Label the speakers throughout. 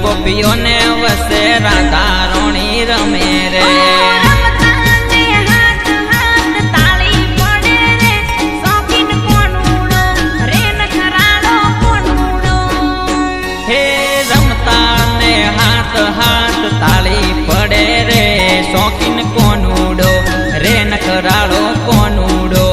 Speaker 1: ગોપીઓને વસે રાધા રોણી રમે રે હે રમતા ને હાથ હાથ તાળી પડે રે શોખીન કોનુડો રે નખરાળો કોનુડો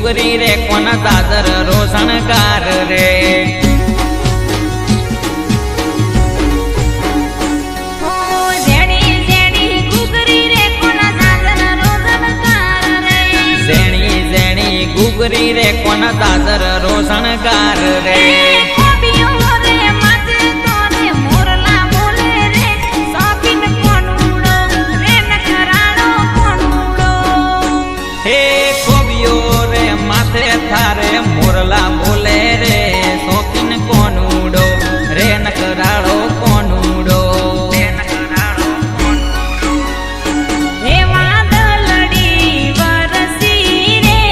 Speaker 1: ગુગરી રે કોના દાદર રોશણકાર રે ઝેણી ઝેણી ગુગરી રે કોના દાદર રોશણકાર રે થારે મોરલા બોલે રે શોખીન કોનુડો રે નકરાળો કોનુડો
Speaker 2: હે વાદળડી વરસી રે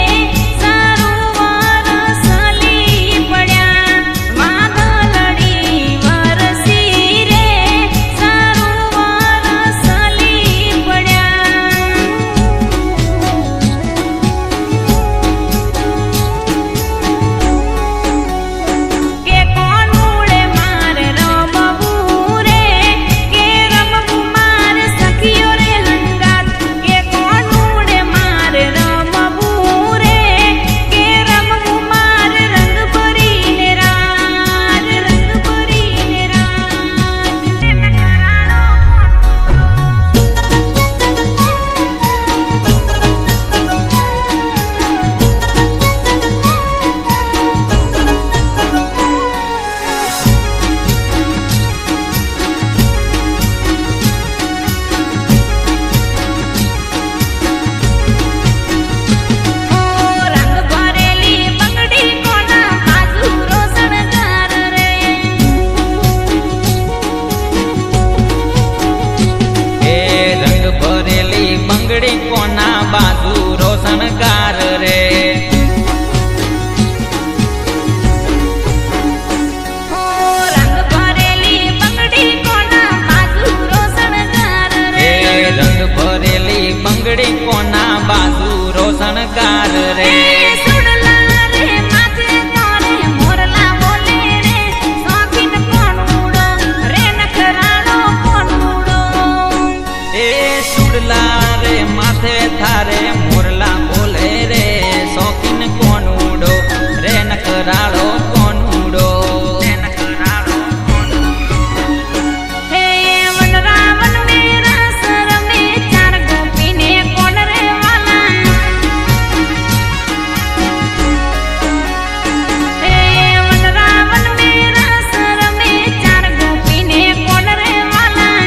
Speaker 2: સરોવર સલી પડ્યા વાદળડી વરસી રે સરોવર સલી પડ્યા
Speaker 1: કોના બાજુ રોશનકાર રે
Speaker 2: રંગ ભરેલી બંગડી કોના બાજુ રોશનકાર રે
Speaker 1: રંગ ભરેલી બંગડી કોના બાજુ રોશનકાર રે થારે મોરલા બોલે રે શોખીન કોનુડો રે નકરાળો કોનુડો
Speaker 2: હે વનરાવન મેરા સર મે ચાર ગોપીને કોણ રે વાલા હે વનરાવન મેરા સર મે ચાર ગોપીને કોણ રે વાલા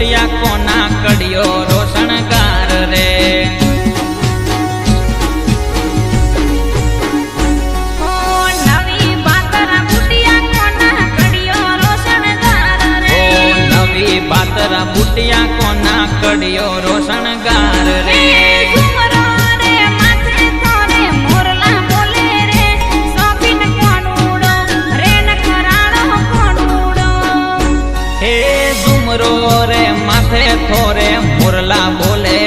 Speaker 1: બુટિયા કોના કડિયો રોશણગાર રે
Speaker 2: ઓ નવી પાતરા બુટિયા કોના કડિયો રોશણગાર રે
Speaker 1: નવી પાતરા બુટિયા કોના કડિયો રોશણગાર રે
Speaker 2: ઘુમરો રે માથે થોરે મોરલા બોલે રે સોબીન કોનુડો રે નખરાળો કોનુડો
Speaker 1: હે ઝુમરો રે માથે થોરે મોરલા બોલે